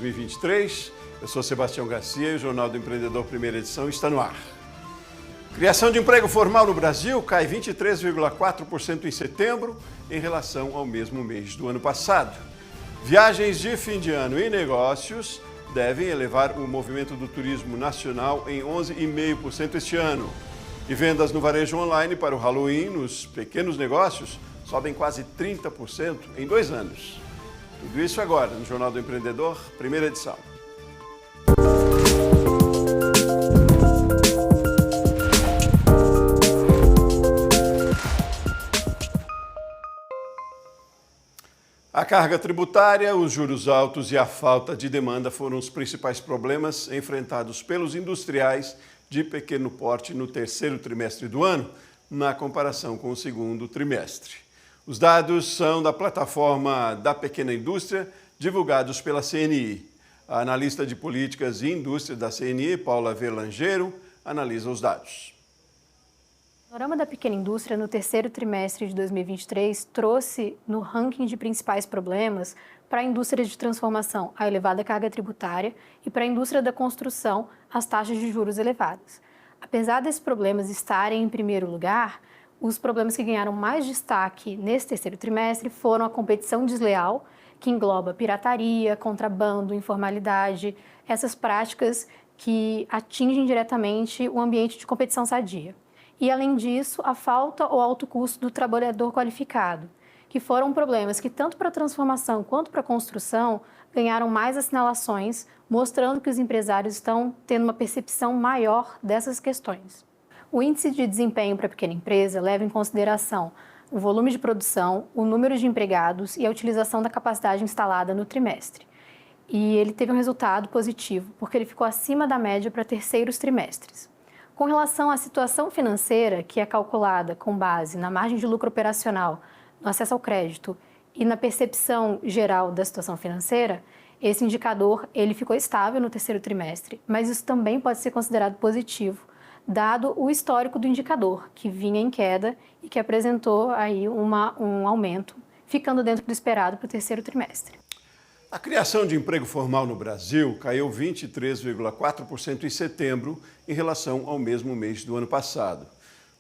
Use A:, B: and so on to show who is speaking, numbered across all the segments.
A: 2023. Eu sou Sebastião Garcia e o Jornal do Empreendedor, primeira edição, está no ar. Criação de emprego formal no Brasil cai 23,4% em setembro em relação ao mesmo mês do ano passado. Viagens de fim de ano e negócios devem elevar o movimento do turismo nacional em 11,5% este ano. E vendas no varejo online para o Halloween nos pequenos negócios sobem quase 30% em 2 anos. Tudo isso agora no Jornal do Empreendedor, primeira edição. A carga tributária, os juros altos e a falta de demanda foram os principais problemas enfrentados pelos industriais de pequeno porte no terceiro trimestre do ano, na comparação com o segundo trimestre. Os dados são da plataforma da Pequena Indústria, divulgados pela CNI. A analista de políticas e indústria da CNI, Paula Verlangeiro, analisa os dados.
B: O panorama da pequena indústria no terceiro trimestre de 2023 trouxe no ranking de principais problemas para a indústria de transformação a elevada carga tributária e para a indústria da construção as taxas de juros elevadas. Apesar desses problemas estarem em primeiro lugar, os problemas que ganharam mais destaque nesse terceiro trimestre foram a competição desleal, que engloba pirataria, contrabando, informalidade, essas práticas que atingem diretamente o ambiente de competição sadia. E, além disso, a falta ou alto custo do trabalhador qualificado, que foram problemas que, tanto para a transformação quanto para a construção, ganharam mais assinalações, mostrando que os empresários estão tendo uma percepção maior dessas questões. O índice de desempenho para a pequena empresa leva em consideração o volume de produção, o número de empregados e a utilização da capacidade instalada no trimestre. E ele teve um resultado positivo, porque ele ficou acima da média para terceiros trimestres. Com relação à situação financeira, que é calculada com base na margem de lucro operacional, no acesso ao crédito e na percepção geral da situação financeira, esse indicador ele ficou estável no terceiro trimestre, mas isso também pode ser considerado positivo, dado o histórico do indicador, que vinha em queda e que apresentou aí um aumento, ficando dentro do esperado para o terceiro trimestre.
A: A criação de emprego formal no Brasil caiu 23,4% em setembro em relação ao mesmo mês do ano passado.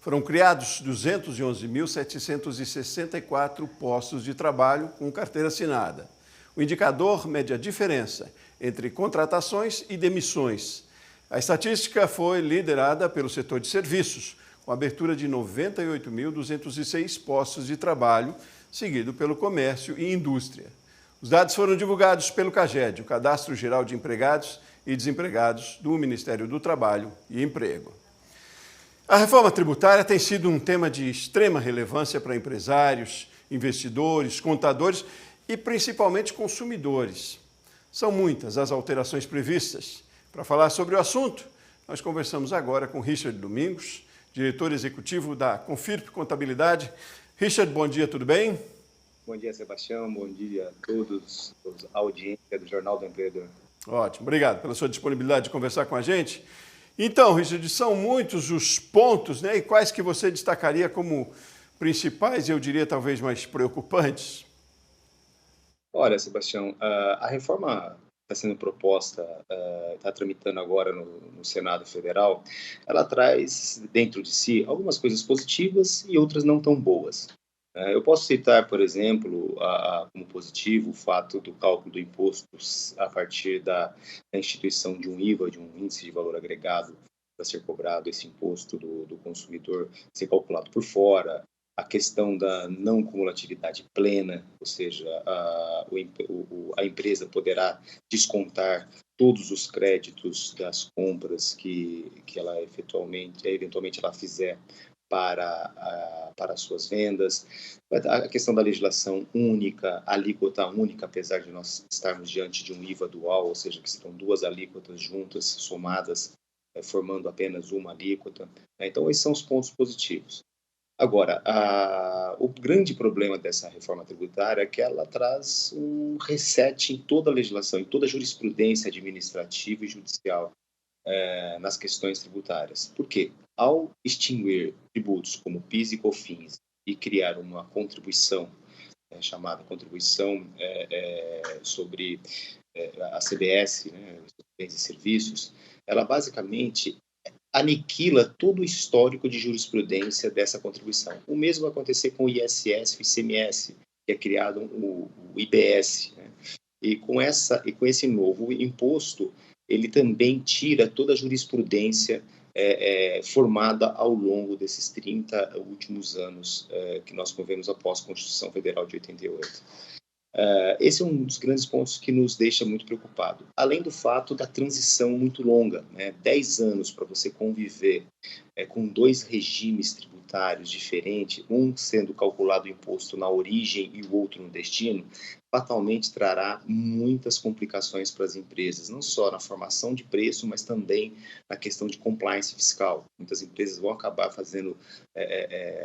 A: Foram criados 211.764 postos de trabalho com carteira assinada. O indicador mede a diferença entre contratações e demissões. A estatística foi liderada pelo setor de serviços, com a abertura de 98.206 postos de trabalho, seguido pelo comércio e indústria. Os dados foram divulgados pelo CAGED, o Cadastro Geral de Empregados e Desempregados do Ministério do Trabalho e Emprego. A reforma tributária tem sido um tema de extrema relevância para empresários, investidores, contadores e principalmente consumidores. São muitas as alterações previstas. Para falar sobre o assunto, nós conversamos agora com Richard Domingos, diretor executivo da Confirp Contabilidade. Richard, bom dia, tudo bem?
C: Bom dia, Sebastião. Bom dia a todos, a audiência do Jornal do Empreendedor.
A: Ótimo, obrigado pela sua disponibilidade de conversar com a gente. Então, Richard, são muitos os pontos, né? E quais que você destacaria como principais e eu diria talvez mais preocupantes?
C: Olha, Sebastião, a reforma está sendo proposta, está tramitando agora no Senado Federal, ela traz dentro de si algumas coisas positivas e outras não tão boas. Eu posso citar, por exemplo, como positivo o fato do cálculo do imposto a partir da instituição de um IVA, de um índice de valor agregado, para ser cobrado esse imposto do consumidor, ser calculado por fora, a questão da não cumulatividade plena, ou seja, a empresa poderá descontar todos os créditos das compras que ela eventualmente ela fizer para as suas vendas, a questão da legislação única, alíquota única, apesar de nós estarmos diante de um IVA dual, ou seja, que serão 2 alíquotas juntas, somadas, formando apenas uma alíquota. Então, esses são os pontos positivos. Agora, o grande problema dessa reforma tributária é que ela traz um reset em toda a legislação, em toda a jurisprudência administrativa e judicial nas questões tributárias. Por quê? Ao extinguir tributos como PIS e COFINS e criar uma contribuição chamada contribuição sobre a CBS, né, os bens e serviços, ela basicamente aniquila todo o histórico de jurisprudência dessa contribuição. O mesmo vai acontecer com o ISS e o ICMS, que é criado o IBS, né? E com esse novo imposto, ele também tira toda a jurisprudência formada ao longo desses 30 últimos anos que nós convivemos após a Constituição Federal de 88. Esse é um dos grandes pontos que nos deixa muito preocupado. Além do fato da transição muito longa, né? 10 anos para você conviver com dois regimes tributários diferentes, um sendo calculado o imposto na origem e o outro no destino, fatalmente trará muitas complicações para as empresas, não só na formação de preço, mas também na questão de compliance fiscal. Muitas empresas vão acabar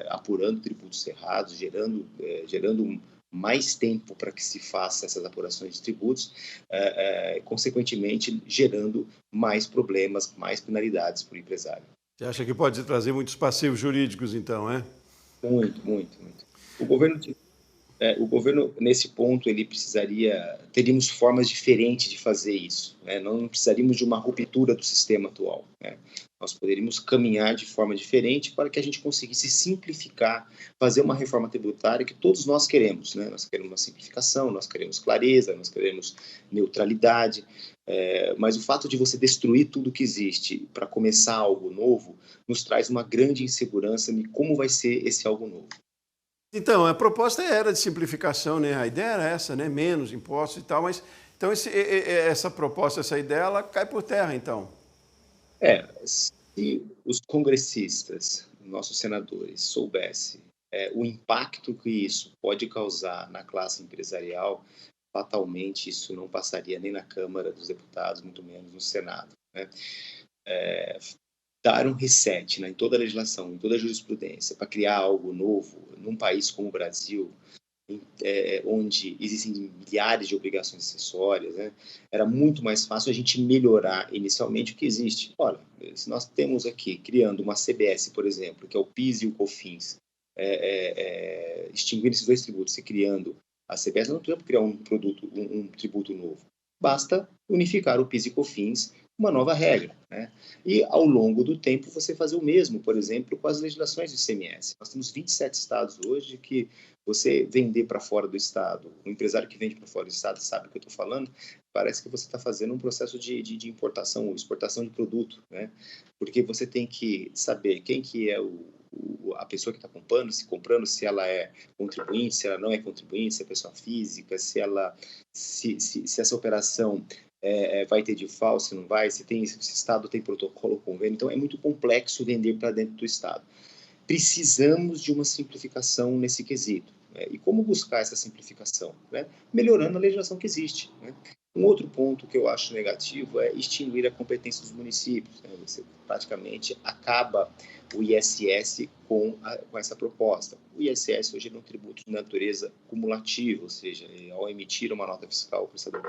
C: apurando tributos errados, gerando mais tempo para que se faça essas apurações de tributos, consequentemente gerando mais problemas, mais penalidades para o empresário.
A: Você acha que pode trazer muitos passivos jurídicos, então, é?
C: Muito, muito, muito. O governo, nesse ponto, teríamos formas diferentes de fazer isso, né? Não precisaríamos de uma ruptura do sistema atual, né? Nós poderíamos caminhar de forma diferente para que a gente conseguisse simplificar, fazer uma reforma tributária que todos nós queremos, né? Nós queremos uma simplificação, nós queremos clareza, nós queremos neutralidade, mas o fato de você destruir tudo que existe para começar algo novo nos traz uma grande insegurança de como vai ser esse algo novo.
A: Então, a proposta era de simplificação, né? A ideia era essa, né? Menos impostos e tal, mas então essa proposta, essa ideia, ela cai por terra, então.
C: Se os congressistas, nossos senadores, soubessem o impacto que isso pode causar na classe empresarial, fatalmente isso não passaria nem na Câmara dos Deputados, muito menos no Senado, né? Dar um reset, né, em toda a legislação, em toda a jurisprudência, para criar algo novo num país como o Brasil, onde existem milhares de obrigações acessórias, né, era muito mais fácil a gente melhorar inicialmente o que existe. Olha, se nós temos aqui, criando uma CBS, por exemplo, que é o PIS e o COFINS, extinguindo esses dois tributos e criando a CBS, não precisamos criar um tributo novo. Basta unificar o PIS e COFINS, uma nova regra, né? E, ao longo do tempo, você fazer o mesmo, por exemplo, com as legislações do ICMS. Nós temos 27 estados hoje que você vender para fora do estado, o empresário que vende para fora do estado sabe o que eu estou falando, parece que você está fazendo um processo de importação ou exportação de produto, né? Porque você tem que saber quem que é a pessoa que está comprando, se ela é contribuinte, se ela não é contribuinte, se é pessoa física, se essa operação vai ter de falso, se não vai, se o Estado tem protocolo, convênio. Então, é muito complexo vender para dentro do Estado. Precisamos de uma simplificação nesse quesito, né? E como buscar essa simplificação? Né? Melhorando a legislação que existe, né? Um outro ponto que eu acho negativo é extinguir a competência dos municípios, né? Você praticamente acaba o ISS com essa proposta. O ISS hoje é um tributo de natureza cumulativa, ou seja, ao emitir uma nota fiscal, o prestador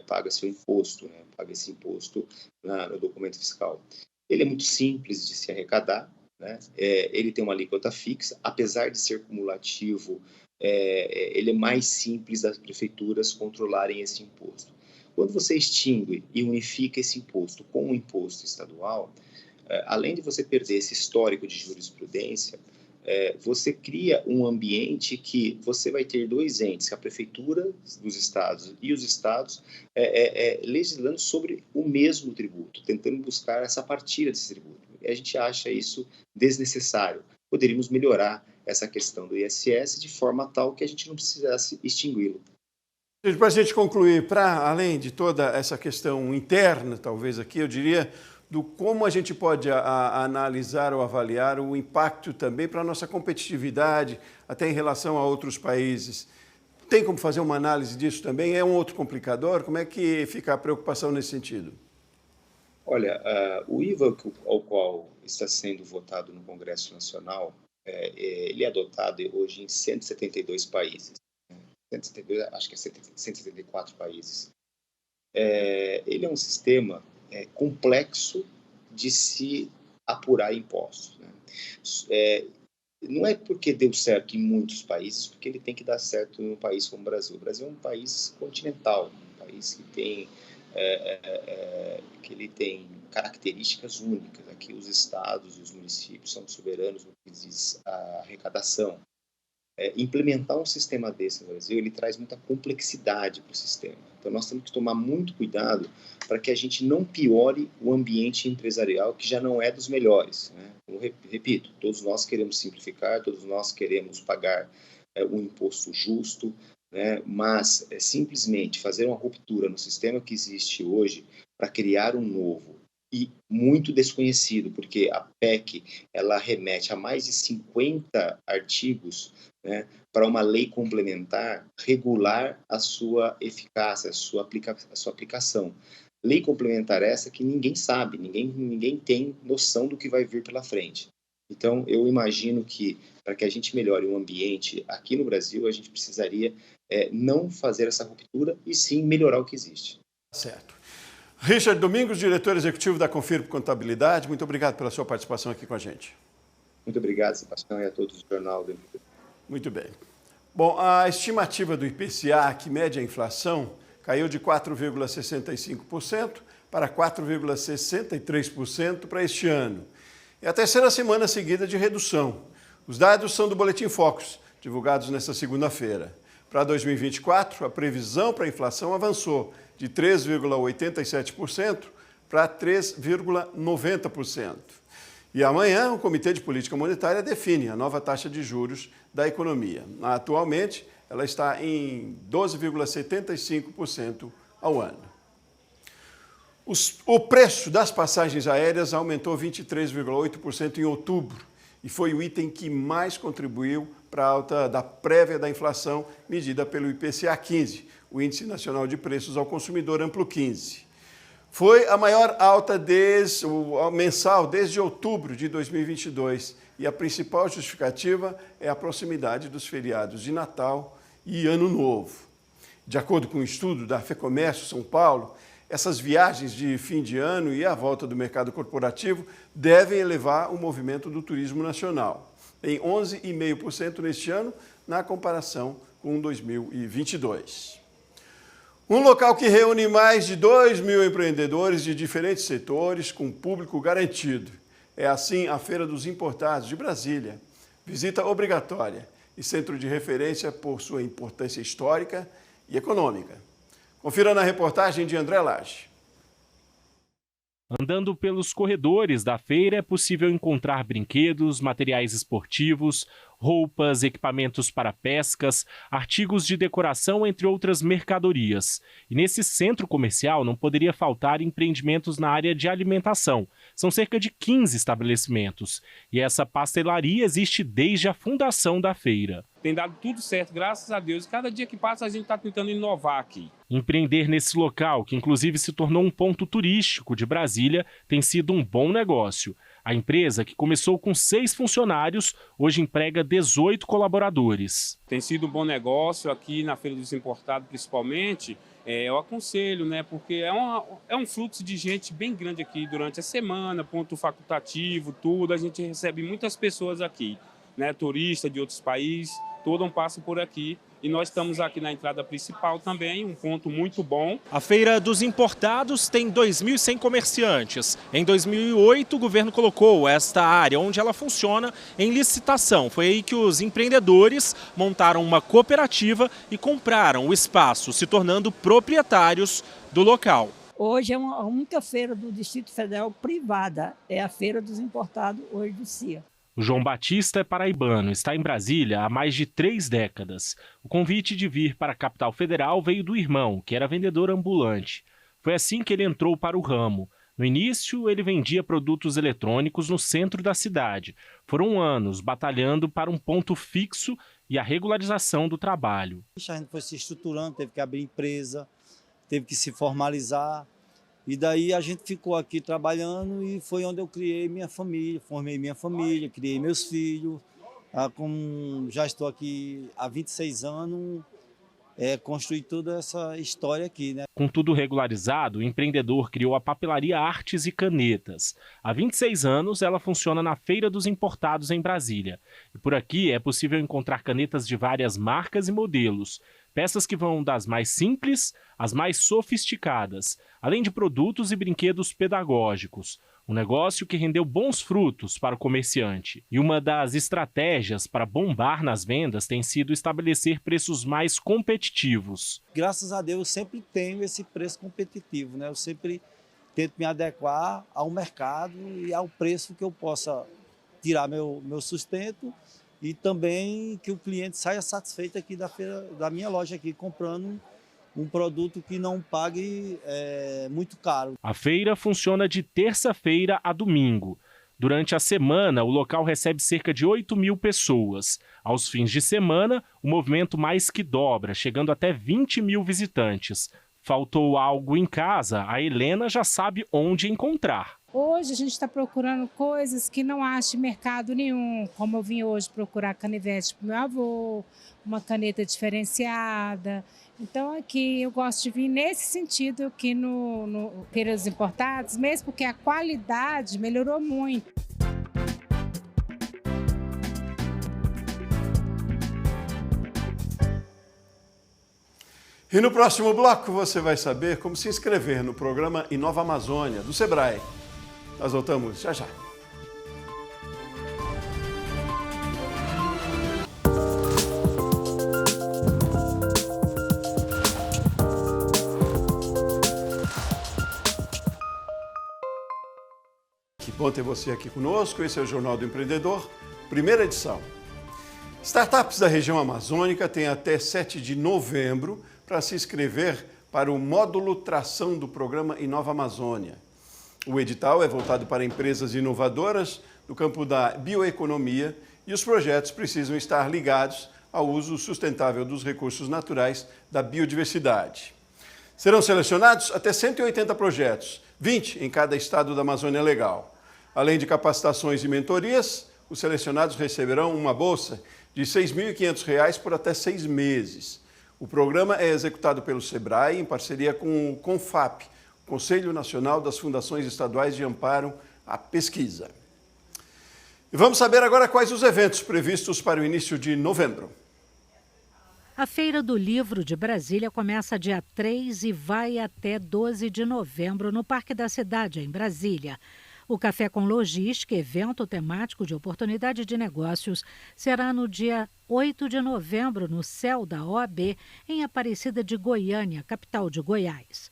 C: paga seu imposto, né? Paga esse imposto no documento fiscal. Ele é muito simples de se arrecadar, né? Ele tem uma alíquota fixa, apesar de ser cumulativo, ele é mais simples das prefeituras controlarem esse imposto. Quando você extingue e unifica esse imposto com o imposto estadual, além de você perder esse histórico de jurisprudência, você cria um ambiente que você vai ter dois entes, a prefeitura dos estados e os estados, legislando sobre o mesmo tributo, tentando buscar essa partilha desse tributo. E a gente acha isso desnecessário. Poderíamos melhorar essa questão do ISS de forma tal que a gente não precisasse extingui-lo.
A: Para a gente concluir, para além de toda essa questão interna, talvez aqui, eu diria, do como a gente pode analisar ou avaliar o impacto também para a nossa competitividade, até em relação a outros países. Tem como fazer uma análise disso também? É um outro complicador? Como é que fica a preocupação nesse sentido?
C: Olha, o IVA ao qual está sendo votado no Congresso Nacional, ele é adotado hoje em 172 países. 172, acho que é 174 países. Ele é um sistema complexo de se apurar impostos, né? Não é porque deu certo em muitos países, porque ele tem que dar certo em um país como o Brasil. O Brasil é um país continental, um país que ele tem características únicas. Aqui os estados e os municípios são soberanos no que diz a arrecadação. Implementar um sistema desse no Brasil, ele traz muita complexidade para o sistema. Então, nós temos que tomar muito cuidado para que a gente não piore o ambiente empresarial, que já não é dos melhores, né? Como repito, todos nós queremos simplificar, todos nós queremos pagar um imposto justo, né? Mas simplesmente fazer uma ruptura no sistema que existe hoje para criar um novo e muito desconhecido, porque a PEC ela remete a mais de 50 artigos, né, para uma lei complementar regular a sua eficácia, a sua aplicação. Lei complementar essa que ninguém sabe, ninguém tem noção do que vai vir pela frente. Então, eu imagino que para que a gente melhore o ambiente aqui no Brasil, a gente precisaria não fazer essa ruptura e sim melhorar o que existe.
A: Certo. Richard Domingos, diretor executivo da Confirp Contabilidade, muito obrigado pela sua participação aqui com a gente.
C: Muito obrigado, Sebastião, e a todos do Jornal do MPB.
A: Muito bem. Bom, a estimativa do IPCA, que mede a inflação, caiu de 4,65% para 4,63% para este ano. É a terceira semana seguida de redução. Os dados são do Boletim Focus, divulgados nesta segunda-feira. Para 2024, a previsão para a inflação avançou de 3,87% para 3,90%. E amanhã, o Comitê de Política Monetária define a nova taxa de juros da economia. Atualmente, ela está em 12,75% ao ano. O preço das passagens aéreas aumentou 23,8% em outubro e foi o item que mais contribuiu para a alta da prévia da inflação medida pelo IPCA 15, o Índice Nacional de Preços ao Consumidor Amplo 15. Foi a maior alta mensal desde outubro de 2022 e a principal justificativa é a proximidade dos feriados de Natal e Ano Novo. De acordo com um estudo da FEComércio São Paulo, essas viagens de fim de ano e a volta do mercado corporativo devem elevar o movimento do turismo nacional, em 11,5% neste ano, na comparação com 2022. Um local que reúne mais de 2.000 empreendedores de diferentes setores, com público garantido. É assim a Feira dos Importados de Brasília. Visita obrigatória e centro de referência por sua importância histórica e econômica. Confira na reportagem de André Lage.
D: Andando pelos corredores da feira é possível encontrar brinquedos, materiais esportivos, roupas, equipamentos para pescas, artigos de decoração, entre outras mercadorias. E nesse centro comercial não poderia faltar empreendimentos na área de alimentação. São cerca de 15 estabelecimentos. E essa pastelaria existe desde a fundação da feira.
E: Tem dado tudo certo, graças a Deus. Cada dia que passa a gente está tentando inovar aqui.
D: Empreender nesse local, que inclusive se tornou um ponto turístico de Brasília, tem sido um bom negócio. A empresa, que começou com 6 funcionários, hoje emprega 18 colaboradores.
E: Tem sido um bom negócio aqui na Feira dos Importados, principalmente. Eu aconselho, né? Porque é um fluxo de gente bem grande aqui durante a semana, ponto facultativo, tudo. A gente recebe muitas pessoas aqui, né? Turistas de outros países, todo passa por aqui. E nós estamos aqui na entrada principal também, um ponto muito bom.
F: A Feira dos Importados tem 2.100 comerciantes. Em 2008, o governo colocou esta área, onde ela funciona, em licitação. Foi aí que os empreendedores montaram uma cooperativa e compraram o espaço, se tornando proprietários do local.
G: Hoje é a única feira do Distrito Federal privada, é a Feira dos Importados, hoje do CIA.
D: O João Batista é paraibano, está em Brasília há mais de 3 décadas. O convite de vir para a capital federal veio do irmão, que era vendedor ambulante. Foi assim que ele entrou para o ramo. No início, ele vendia produtos eletrônicos no centro da cidade. Foram anos batalhando para um ponto fixo e a regularização do trabalho.
H: A gente foi se estruturando, teve que abrir empresa, teve que se formalizar. E daí a gente ficou aqui trabalhando e foi onde eu criei minha família, formei minha família, criei meus filhos. Como já estou aqui há 26 anos, construí toda essa história aqui, né?
D: Com tudo regularizado, o empreendedor criou a papelaria Artes e Canetas. Há 26 anos, ela funciona na Feira dos Importados em Brasília. E por aqui é possível encontrar canetas de várias marcas e modelos. Peças que vão das mais simples às mais sofisticadas, além de produtos e brinquedos pedagógicos. Um negócio que rendeu bons frutos para o comerciante. E uma das estratégias para bombar nas vendas tem sido estabelecer preços mais competitivos.
H: Graças a Deus eu sempre tenho esse preço competitivo, né? Eu sempre tento me adequar ao mercado e ao preço que eu possa tirar meu sustento e também que o cliente saia satisfeito aqui da minha loja aqui, comprando um produto que não pague muito caro.
D: A feira funciona de terça-feira a domingo. Durante a semana, o local recebe cerca de 8.000 pessoas. Aos fins de semana, o movimento mais que dobra, chegando até 20.000 visitantes. Faltou algo em casa, a Helena já sabe onde encontrar.
I: Hoje a gente está procurando coisas que não acha em mercado nenhum, como eu vim hoje procurar canivete para o meu avô, uma caneta diferenciada. Então aqui eu gosto de vir nesse sentido aqui no Feira dos Importados, mesmo porque a qualidade melhorou muito.
A: E no próximo bloco você vai saber como se inscrever no programa Inova Amazônia, do Sebrae. Nós voltamos já já. Que bom ter você aqui conosco. Esse é o Jornal do Empreendedor, primeira edição. Startups da região amazônica têm até 7 de novembro para se inscrever para o módulo Tração do programa Inova Amazônia. O edital é voltado para empresas inovadoras no campo da bioeconomia e os projetos precisam estar ligados ao uso sustentável dos recursos naturais da biodiversidade. Serão selecionados até 180 projetos, 20 em cada estado da Amazônia Legal. Além de capacitações e mentorias, os selecionados receberão uma bolsa de R$ 6.500 por até 6 meses. O programa é executado pelo Sebrae em parceria com o CONFAP, Conselho Nacional das Fundações Estaduais de Amparo à Pesquisa. E vamos saber agora quais os eventos previstos para o início de novembro.
J: A Feira do Livro de Brasília começa dia 3 e vai até 12 de novembro no Parque da Cidade, em Brasília. O Café com Logística, evento temático de oportunidade de negócios, será no dia 8 de novembro no céu da OAB, em Aparecida de Goiânia, capital de Goiás.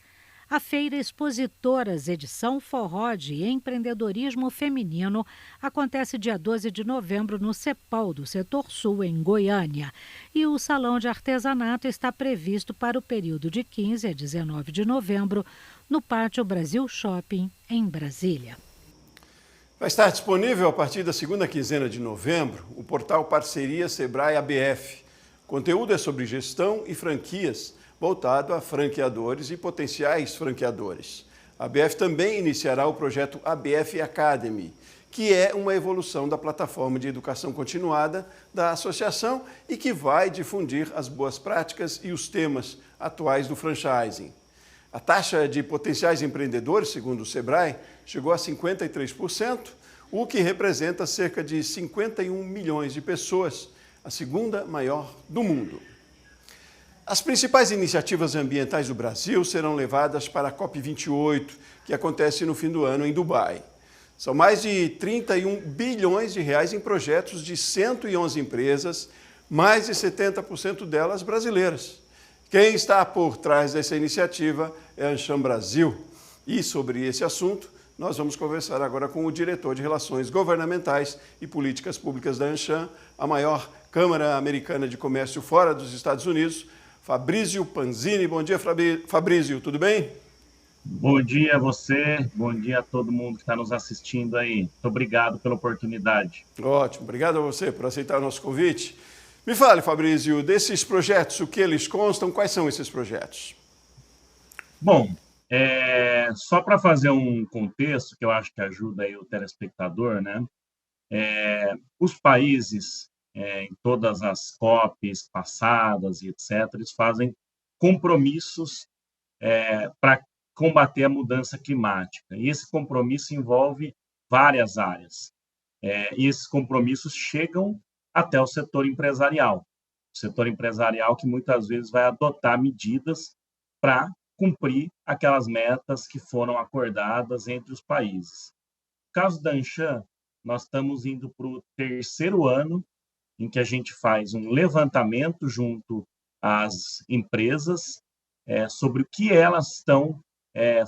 J: A Feira Expositoras Edição Forró de Empreendedorismo Feminino acontece dia 12 de novembro no CEPAL do Setor Sul, em Goiânia. E o Salão de Artesanato está previsto para o período de 15 a 19 de novembro no Pátio Brasil Shopping, em Brasília.
A: Vai estar disponível a partir da segunda quinzena de novembro o portal Parceria Sebrae-ABF. O conteúdo é sobre gestão e franquias, voltado a franqueadores e potenciais franqueadores. A ABF também iniciará o projeto ABF Academy, que é uma evolução da plataforma de educação continuada da associação e que vai difundir as boas práticas e os temas atuais do franchising. A taxa de potenciais empreendedores, segundo o Sebrae, chegou a 53%, o que representa cerca de 51 milhões de pessoas, a segunda maior do mundo. As principais iniciativas ambientais do Brasil serão levadas para a COP28, que acontece no fim do ano em Dubai. São mais de 31 bilhões de reais em projetos de 111 empresas, mais de 70% delas brasileiras. Quem está por trás dessa iniciativa é a Anshan Brasil. E sobre esse assunto, nós vamos conversar agora com o diretor de Relações Governamentais e Políticas Públicas da Anshan, a maior Câmara Americana de Comércio fora dos Estados Unidos, Fabrício Panzini. Bom dia, Fabrício, tudo bem?
K: Bom dia a você, bom dia a todo mundo que está nos assistindo aí. Muito obrigado pela oportunidade.
A: Ótimo, obrigado a você por aceitar o nosso convite. Me fale, Fabrício, desses projetos, o que eles constam, quais são esses projetos?
K: Bom, só para fazer um contexto, que eu acho que ajuda aí o telespectador, né? Os países, em todas as COPs passadas e etc., eles fazem compromissos para combater a mudança climática. E esse compromisso envolve várias áreas. E esses compromissos chegam até o setor empresarial. setor empresarial que muitas vezes vai adotar medidas para cumprir aquelas metas que foram acordadas entre os países. No caso da Anshan, nós estamos indo para o 3º ano em que a gente faz um levantamento junto às empresas sobre o que elas estão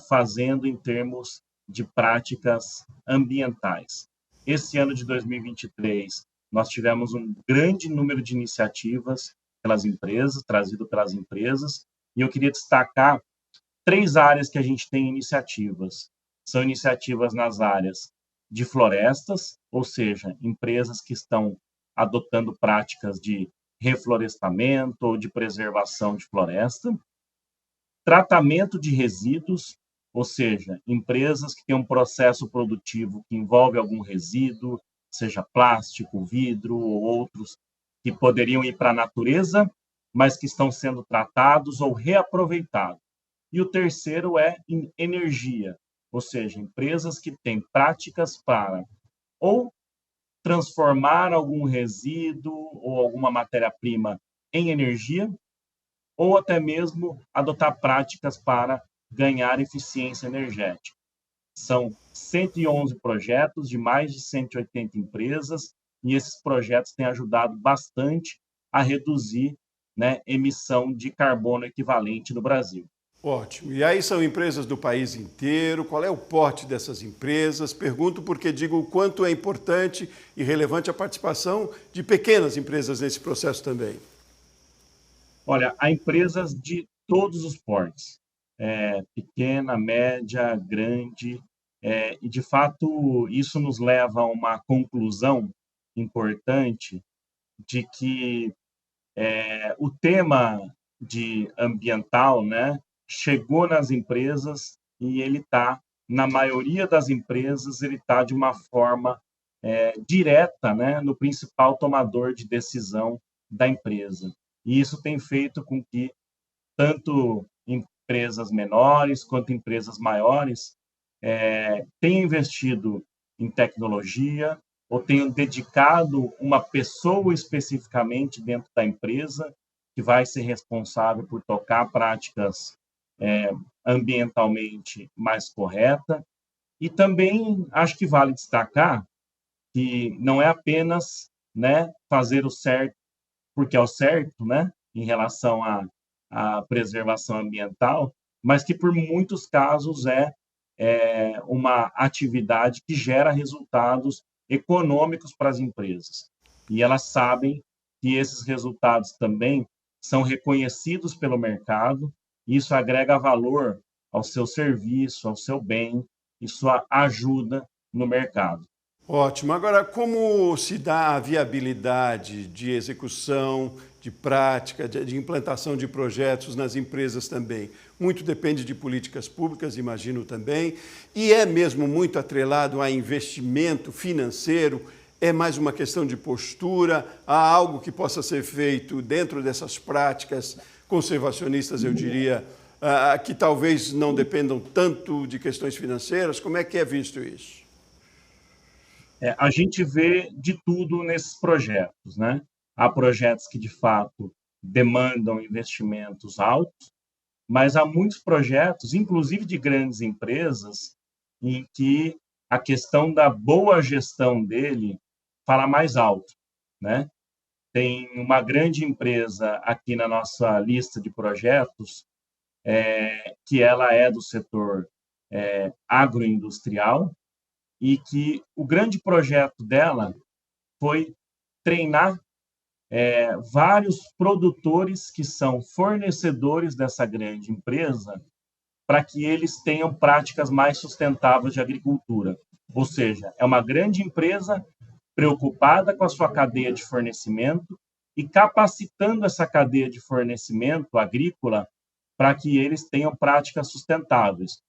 K: fazendo em termos de práticas ambientais. Esse ano de 2023, nós tivemos um grande número de iniciativas trazido pelas empresas, e eu queria destacar 3 áreas que a gente tem iniciativas. São iniciativas nas áreas de florestas, ou seja, empresas que estão adotando práticas de reflorestamento ou de preservação de floresta. Tratamento de resíduos, ou seja, empresas que têm um processo produtivo que envolve algum resíduo, seja plástico, vidro ou outros que poderiam ir para a natureza, mas que estão sendo tratados ou reaproveitados. E o 3º é em energia, ou seja, empresas que têm práticas para ou transformar algum resíduo ou alguma matéria-prima em energia, ou até mesmo adotar práticas para ganhar eficiência energética. São 111 projetos de mais de 180 empresas, e esses projetos têm ajudado bastante a reduzir, emissão de carbono equivalente no Brasil.
A: Ótimo. E aí são empresas do país inteiro. Qual é o porte dessas empresas? Pergunto porque digo o quanto é importante e relevante a participação de pequenas empresas nesse processo também.
K: Olha, há empresas de todos os portes, pequena, média, grande, e de fato isso nos leva a uma conclusão importante de que o tema de ambiental, chegou nas empresas e ele está, na maioria das empresas, ele está de uma forma direta, no principal tomador de decisão da empresa. E isso tem feito com que tanto empresas menores quanto empresas maiores tenham investido em tecnologia ou tenham dedicado uma pessoa especificamente dentro da empresa que vai ser responsável por tocar práticas ambientalmente mais correta. E também acho que vale destacar que não é apenas fazer o certo porque é o certo, em relação à preservação ambiental, mas que por muitos casos é uma atividade que gera resultados econômicos para as empresas. E elas sabem que esses resultados também são reconhecidos pelo mercado, e isso agrega valor ao seu serviço, ao seu bem, e sua ajuda no mercado.
A: Ótimo. Agora, como se dá a viabilidade de execução, de prática, de implantação de projetos nas empresas também? Muito depende de políticas públicas, imagino também, e é mesmo muito atrelado a investimento financeiro. É mais uma questão de postura? Há algo que possa ser feito dentro dessas práticas conservacionistas, eu diria, que talvez não dependam tanto de questões financeiras? Como é que é visto isso?
K: A gente vê de tudo nesses projetos, Há projetos que, de fato, demandam investimentos altos, mas há muitos projetos, inclusive de grandes empresas, em que a questão da boa gestão dele fala mais alto, Tem uma grande empresa aqui na nossa lista de projetos, que ela é do setor agroindustrial, e que o grande projeto dela foi treinar vários produtores que são fornecedores dessa grande empresa para que eles tenham práticas mais sustentáveis de agricultura. Ou seja, é uma grande empresa preocupada com a sua cadeia de fornecimento e capacitando essa cadeia de fornecimento agrícola para que eles tenham práticas sustentáveis.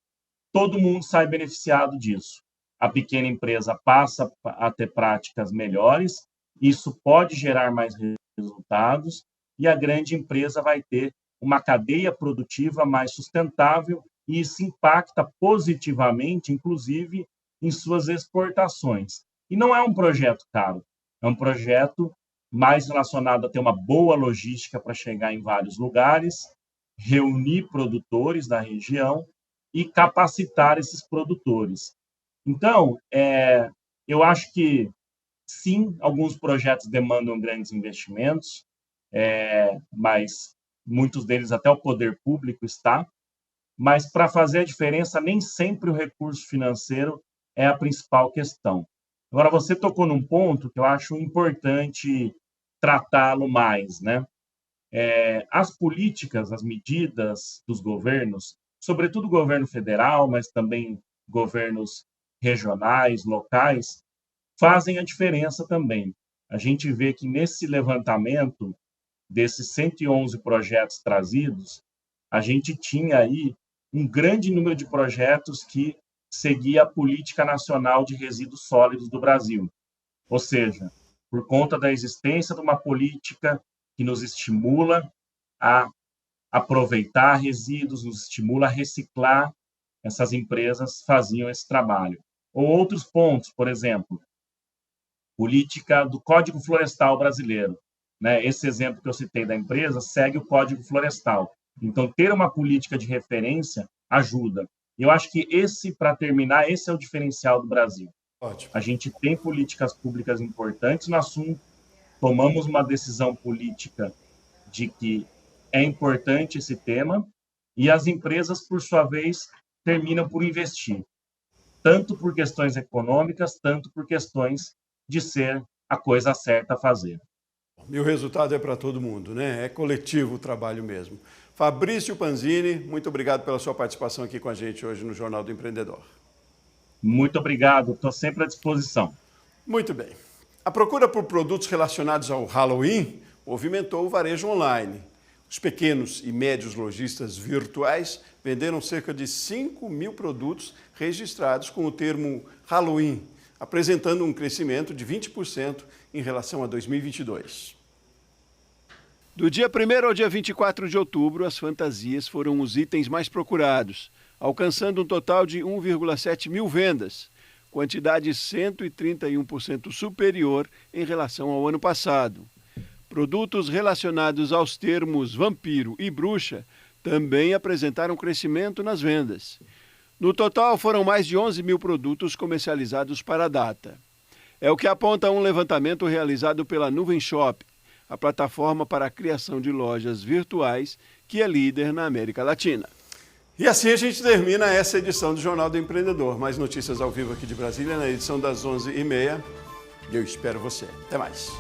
K: Todo mundo sai beneficiado disso. A pequena empresa passa a ter práticas melhores, isso pode gerar mais resultados, e a grande empresa vai ter uma cadeia produtiva mais sustentável, e isso impacta positivamente, inclusive, em suas exportações. E não é um projeto caro, é um projeto mais relacionado a ter uma boa logística para chegar em vários lugares, reunir produtores da região e capacitar esses produtores. Então, eu acho que, sim, alguns projetos demandam grandes investimentos, mas muitos deles até o poder público está, mas para fazer a diferença, nem sempre o recurso financeiro é a principal questão. Agora, você tocou num ponto que eu acho importante tratá-lo mais, né? As políticas, as medidas dos governos, sobretudo o governo federal, mas também governos regionais, locais, fazem a diferença também. A gente vê que nesse levantamento desses 111 projetos trazidos, a gente tinha aí um grande número de projetos que seguia a Política Nacional de Resíduos Sólidos do Brasil. Ou seja, por conta da existência de uma política que nos estimula a aproveitar resíduos, nos estimula a reciclar, essas empresas faziam esse trabalho. Ou outros pontos, por exemplo, política do Código Florestal brasileiro, né? Esse exemplo que eu citei da empresa segue o Código Florestal. Então, ter uma política de referência ajuda. Eu acho que para terminar, esse é o diferencial do Brasil.
A: Ótimo.
K: A gente tem políticas públicas importantes no assunto, tomamos uma decisão política de que é importante esse tema, e as empresas, por sua vez, terminam por investir, tanto por questões econômicas, tanto por questões de ser a coisa certa a fazer.
A: E o resultado é para todo mundo, né? É coletivo o trabalho mesmo. Fabrício Panzini, muito obrigado pela sua participação aqui com a gente hoje no Jornal do Empreendedor.
K: Muito obrigado, estou sempre à disposição.
A: Muito bem. A procura por produtos relacionados ao Halloween movimentou o varejo online. Os pequenos e médios lojistas virtuais venderam cerca de 5.000 produtos registrados com o termo Halloween, apresentando um crescimento de 20% em relação a 2022. Do dia 1º ao dia 24 de outubro, as fantasias foram os itens mais procurados, alcançando um total de 1,7 mil vendas, quantidade 131% superior em relação ao ano passado. Produtos relacionados aos termos vampiro e bruxa também apresentaram crescimento nas vendas. No total, foram mais de 11 mil produtos comercializados para a data. É o que aponta um levantamento realizado pela Nuvem Shop, a plataforma para a criação de lojas virtuais, que é líder na América Latina. E assim a gente termina essa edição do Jornal do Empreendedor. Mais notícias ao vivo aqui de Brasília, na edição das 11h30. Eu espero você. Até mais.